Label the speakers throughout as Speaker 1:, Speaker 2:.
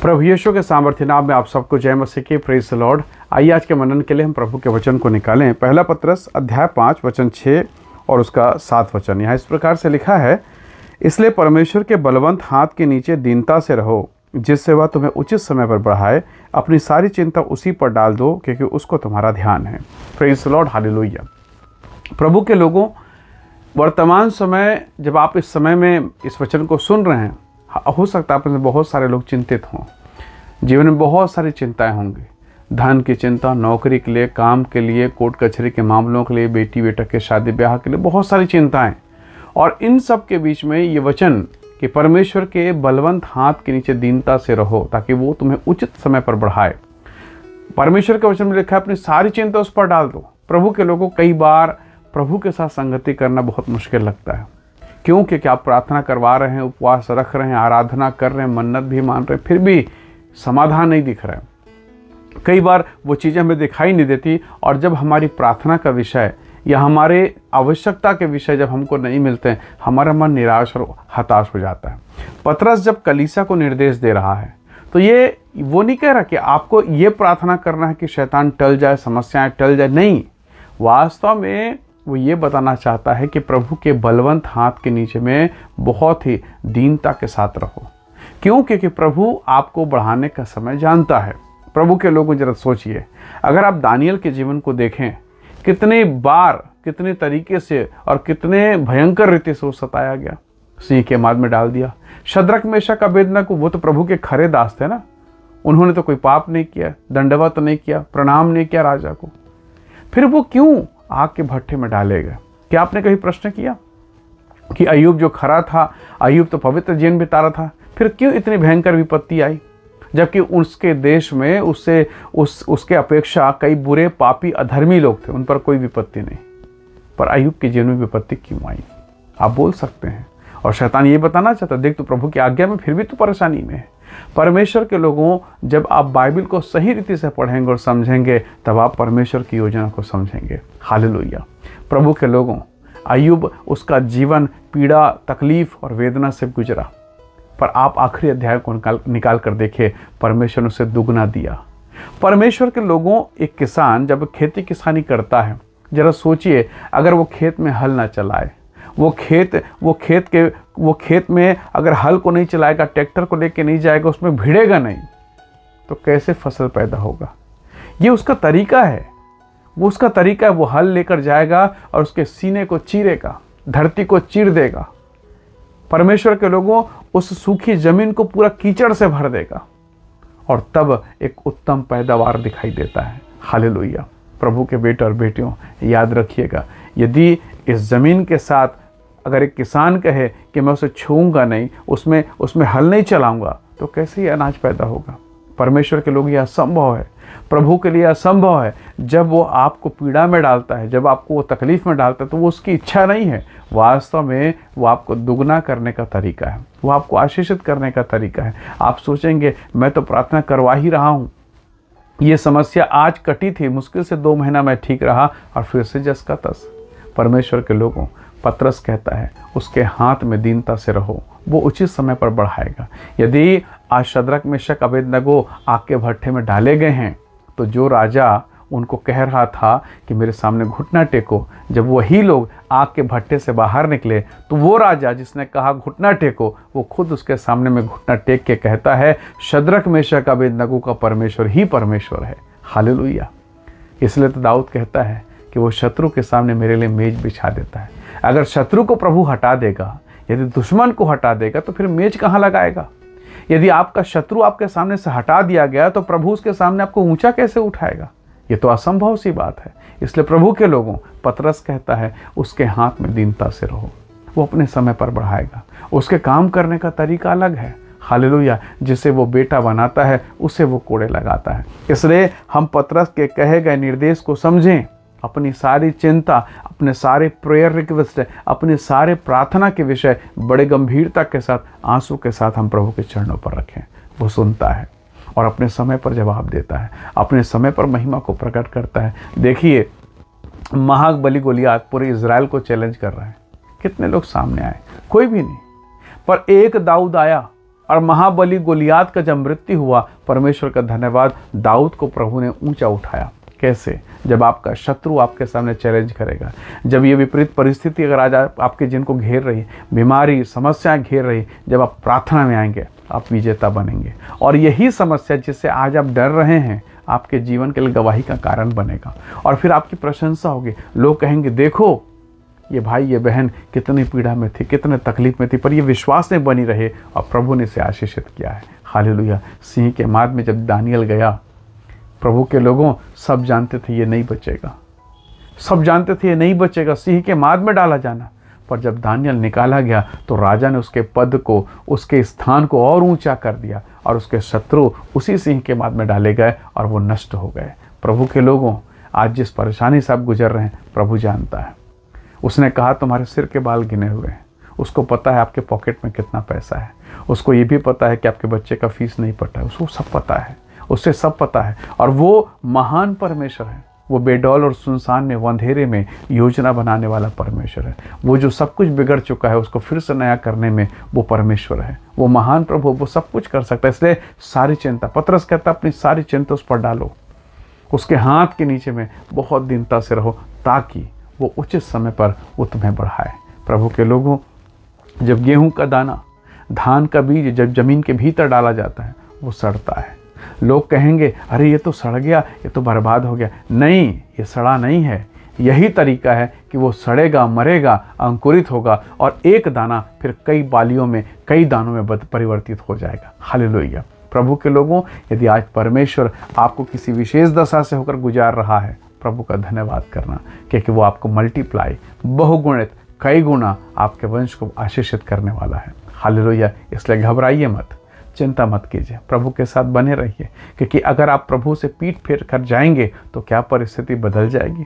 Speaker 1: प्रभु यीशु के सामर्थ्य नाम में आप सबको जय मसीह की। Praise the Lord. आइए आज के मनन के लिए हम प्रभु के वचन को निकालें। पहला पत्रस अध्याय 5 वचन 6 और उसका 7 वचन। यहाँ इस प्रकार से लिखा है, इसलिए परमेश्वर के बलवंत हाथ के नीचे दीनता से रहो, जिससे वह तुम्हें उचित समय पर बढ़ाए। अपनी सारी चिंता उसी पर डाल दो, क्योंकि उसको तुम्हारा ध्यान है। Praise the Lord, hallelujah. प्रभु के लोगों, वर्तमान समय जब आप इस समय में इस वचन को सुन रहे हैं, हो सकता है आप में बहुत सारे लोग चिंतित हों। जीवन में बहुत सारी चिंताएं होंगी। धन की चिंता, नौकरी के लिए, काम के लिए, कोर्ट कचहरी के मामलों के लिए, बेटी बेटा के शादी ब्याह के लिए, बहुत सारी चिंताएं। और इन सब के बीच में ये वचन कि परमेश्वर के बलवंत हाथ के नीचे दीनता से रहो, ताकि वो तुम्हें उचित समय पर बढ़ाए। परमेश्वर के वचन में लिखा है, अपनी सारी चिंता उस पर डाल दो। प्रभु के लोगों, कई बार प्रभु के साथ संगति करना बहुत मुश्किल लगता है। क्यों? क्योंकि आप प्रार्थना करवा रहे हैं, उपवास रख रहे हैं, आराधना कर रहे हैं, मन्नत भी मान रहे हैं, फिर भी समाधान नहीं दिख रहा है। कई बार वो चीज़ें हमें दिखाई नहीं देती, और जब हमारी प्रार्थना का विषय या हमारे आवश्यकता के विषय जब हमको नहीं मिलते हैं, हमारा मन निराश और हताश हो जाता है। पतरस जब कलीसिया को निर्देश दे रहा है, तो ये वो नहीं कह रहा कि आपको ये प्रार्थना करना है कि शैतान टल जाए, समस्याएं टल जाए। नहीं, वास्तव में वो ये बताना चाहता है कि प्रभु के बलवंत हाथ के नीचे में बहुत ही दीनता के साथ रहो। क्यों? क्योंकि प्रभु आपको बढ़ाने का समय जानता है। प्रभु के लोगों, जरा सोचिए, अगर आप दानियल के जीवन को देखें, कितने बार, कितने तरीके से और कितने भयंकर रीति से वो सताया गया, सिंह के माद में डाल दिया। शद्रक मेशक अबेदनगो, वो तो प्रभु के खरे दास थे ना। उन्होंने तो कोई पाप नहीं किया, दंडवत नहीं किया, प्रणाम नहीं किया राजा को, फिर वो क्यों आग के भट्ठे में डाले गए? क्या आपने कभी प्रश्न किया कि अय्यूब जो खरा था, अय्यूब तो पवित्र जीवन बिता रहा था, फिर क्यों इतनी भयंकर विपत्ति आई? जबकि उसके देश में उसके अपेक्षा कई बुरे, पापी, अधर्मी लोग थे, उन पर कोई विपत्ति नहीं, पर अय्यूब के जीवन में विपत्ति क्यों आई? आप बोल सकते हैं। और शैतान ये बताना चाहता, देख, तो प्रभु की आज्ञा में फिर भी तो परेशानी में है। परमेश्वर के लोगों, जब आप बाइबल को सही रीति से पढ़ेंगे और समझेंगे, तब आप परमेश्वर की योजना को समझेंगे। हालेलुया। प्रभु के लोगों, अय्यूब, उसका जीवन पीड़ा, तकलीफ और वेदना से गुजरा, पर आप आखिरी अध्याय को निकाल कर देखें, परमेश्वर ने उसे दुगना दिया। परमेश्वर के लोगों, एक किसान जब खेती किसानी करता है, जरा सोचिए, अगर वो खेत में हल ना चलाए, वो खेत में अगर हल को नहीं चलाएगा, ट्रैक्टर को लेके नहीं जाएगा, उसमें भिड़ेगा नहीं, तो कैसे फसल पैदा होगा? ये उसका तरीका है। वो हल लेकर जाएगा और उसके सीने को चीरेगा, धरती को चीर देगा। परमेश्वर के लोगों, उस सूखी जमीन को पूरा कीचड़ से भर देगा, और तब एक उत्तम पैदावार दिखाई देता है। हालेलुया। प्रभु के बेटे और बेटियों, याद रखिएगा, यदि इस जमीन के साथ अगर एक किसान कहे कि मैं उसे छूऊंगा नहीं, उसमें हल नहीं चलाऊंगा, तो कैसे ये अनाज पैदा होगा? परमेश्वर के लोग, यह असंभव है। प्रभु के लिए असंभव है। जब वो आपको पीड़ा में डालता है, जब आपको वो तकलीफ में डालता है, तो वो उसकी इच्छा नहीं है। वास्तव में वो आपको दुगना करने का तरीका है, वो आपको आशीषित करने का तरीका है। आप सोचेंगे, मैं तो प्रार्थना करवा ही रहा हूँ, ये समस्या आज कटी थी, मुश्किल से 2 महीना मैं ठीक रहा, और फिर से जस का तस। परमेश्वर के लोगों, पतरस कहता है, उसके हाथ में दीनता से रहो, वो उचित समय पर बढ़ाएगा। यदि आज शद्रक मेशक अबेदनगो आग के भट्ठे में डाले गए हैं, तो जो राजा उनको कह रहा था कि मेरे सामने घुटना टेको, जब वही लोग आग के भट्ठे से बाहर निकले, तो वो राजा जिसने कहा घुटना टेको, वो खुद उसके सामने में घुटना टेक के कहता है, शद्रक मेशक अबेदनगो का परमेश्वर ही परमेश्वर है। हालेलुया। इसलिए तो दाऊद कहता है कि वो शत्रु के सामने मेरे लिए मेज बिछा देता है। अगर शत्रु को प्रभु हटा देगा, यदि दुश्मन को हटा देगा, तो फिर मेज कहाँ लगाएगा? यदि आपका शत्रु आपके सामने से हटा दिया गया, तो प्रभु उसके सामने आपको ऊंचा कैसे उठाएगा? ये तो असंभव सी बात है। इसलिए प्रभु के लोगों, पतरस कहता है, उसके हाथ में दीनता से रहो, वो अपने समय पर बढ़ाएगा। उसके काम करने का तरीका अलग है। हालेलुया। जिसे वो बेटा बनाता है, उसे वो कोड़े लगाता है। इसलिए हम पतरस के कहे गए निर्देश को समझें। अपनी सारी चिंता, अपने सारे प्रेयर रिक्वेस्ट, अपने सारे प्रार्थना के विषय बड़े गंभीरता के साथ, आंसू के साथ हम प्रभु के चरणों पर रखें। वो सुनता है और अपने समय पर जवाब देता है, अपने समय पर महिमा को प्रकट करता है। देखिए, महाबली गोलियात पूरे इजराइल को चैलेंज कर रहा है। कितने लोग सामने आए? कोई भी नहीं। पर एक दाऊद आया और महाबली गोलियात का जब मृत्यु हुआ, परमेश्वर का धन्यवाद, दाऊद को प्रभु ने ऊंचा उठाया। कैसे? जब आपका शत्रु आपके सामने चैलेंज करेगा, जब ये विपरीत परिस्थिति अगर आज आपके जिनको घेर रही, बीमारी समस्याएं घेर रही, जब आप प्रार्थना में आएंगे आप विजेता बनेंगे। और यही समस्या जिससे आज आप डर रहे हैं आपके जीवन के लिए गवाही का कारण बनेगा, और फिर आपकी प्रशंसा होगी। लोग कहेंगे देखो ये भाई ये बहन कितनी पीड़ा में थी, कितने तकलीफ में थी, पर ये विश्वास में बनी रहे और प्रभु ने इसे आशीषित किया है। हालेलुया। सिंह के माद में जब दानियल गया, प्रभु के लोगों सब जानते थे ये नहीं बचेगा, सब जानते थे ये नहीं बचेगा, सिंह के माद में डाला जाना। पर जब दानियल निकाला गया तो राजा ने उसके पद को, उसके स्थान को और ऊंचा कर दिया, और उसके शत्रु उसी सिंह के माद में डाले गए और वो नष्ट हो गए। प्रभु के लोगों, आज जिस परेशानी से आप गुजर रहे हैं प्रभु जानता है। उसने कहा तुम्हारे सिर के बाल गिने हुए हैं। उसको पता है आपके पॉकेट में कितना पैसा है, उसको ये भी पता है कि आपके बच्चे का फीस नहीं पटा है, उसको सब पता है, उससे सब पता है। और वो महान परमेश्वर है, वो बेडौल और सुनसान में, वो अंधेरे में योजना बनाने वाला परमेश्वर है। वो जो सब कुछ बिगड़ चुका है उसको फिर से नया करने में वो परमेश्वर है। वो महान प्रभु, वो सब कुछ कर सकता है। इसलिए सारी चिंता, पतरस कहता अपनी सारी चिंता उस पर डालो, उसके हाथ के नीचे में बहुत दीनता से रहो, ताकि वो उचित समय पर वो तुम्हें बढ़ाए। प्रभु के लोगों, जब गेहूं का दाना, धान का बीज जब जमीन के भीतर डाला जाता है वो सड़ता है। लोग कहेंगे अरे ये तो सड़ गया, ये तो बर्बाद हो गया। नहीं, ये सड़ा नहीं है। यही तरीका है कि वो सड़ेगा, मरेगा, अंकुरित होगा और एक दाना फिर कई बालियों में, कई दानों में परिवर्तित हो जाएगा। हालेलुया। प्रभु के लोगों, यदि आज परमेश्वर आपको किसी विशेष दशा से होकर गुजार रहा है, प्रभु का धन्यवाद करना, क्योंकि वो आपको मल्टीप्लाई, बहुगुणित, कई गुना आपके वंश को आशीषित करने वाला है। हालेलुया। इसलिए घबराइए मत, चिंता मत कीजिए, प्रभु के साथ बने रहिए, क्योंकि अगर आप प्रभु से पीठ फेर कर जाएंगे तो क्या परिस्थिति बदल जाएगी?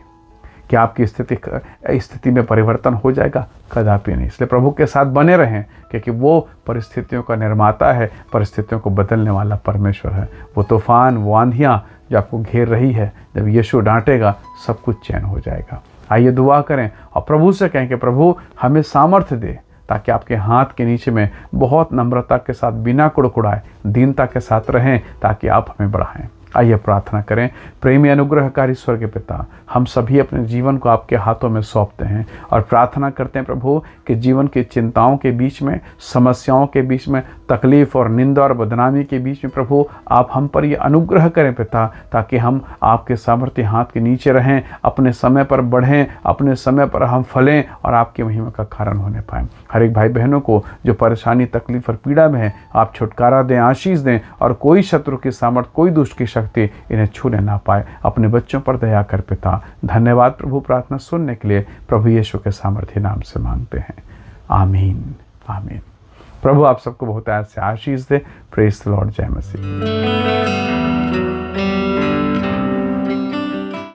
Speaker 1: क्या आपकी स्थिति में परिवर्तन हो जाएगा? कदापि नहीं। इसलिए प्रभु के साथ बने रहें, क्योंकि वो परिस्थितियों का निर्माता है, परिस्थितियों को बदलने वाला परमेश्वर है। वो तूफान, वो आंधियाँ जो आपको घेर रही है, जब यीशु डांटेगा सब कुछ चैन हो जाएगा। आइए दुआ करें और प्रभु से कहें कि प्रभु हमें सामर्थ्य दे, ताकि आपके हाथ के नीचे में बहुत नम्रता के साथ, बिना कुड़कुड़ाए, दीनता के साथ रहें, ताकि आप हमें बढ़ाएं। आइए प्रार्थना करें। प्रेमी अनुग्रहकारी स्वर्गीय पिता, हम सभी अपने जीवन को आपके हाथों में सौंपते हैं और प्रार्थना करते हैं प्रभु कि जीवन की चिंताओं के बीच में, समस्याओं के बीच में, तकलीफ और निंदा और बदनामी के बीच में प्रभु आप हम पर ये अनुग्रह करें पिता, ताकि हम आपके सामर्थ्य हाथ के नीचे रहें, अपने समय पर बढ़ें, अपने समय पर हम फलें और आपकी महिमा का कारण होने पाएँ। हर एक भाई बहनों को जो परेशानी, तकलीफ और पीड़ा में है, आप छुटकारा दें, आशीष दें, और कोई शत्रु की सामर्थ्य, कोई दुष्ट की शक्ति इन्हें छूने ना पाए। अपने बच्चों पर दया कर पिता। धन्यवाद प्रभु, प्रार्थना सुनने के लिए प्रभु यीशु के सामर्थ्य नाम से मांगते हैं, आमीन, आमीन। प्रभु आप सबको बहुत ऐसे आशीष दे। Praise the Lord. जय मसीह।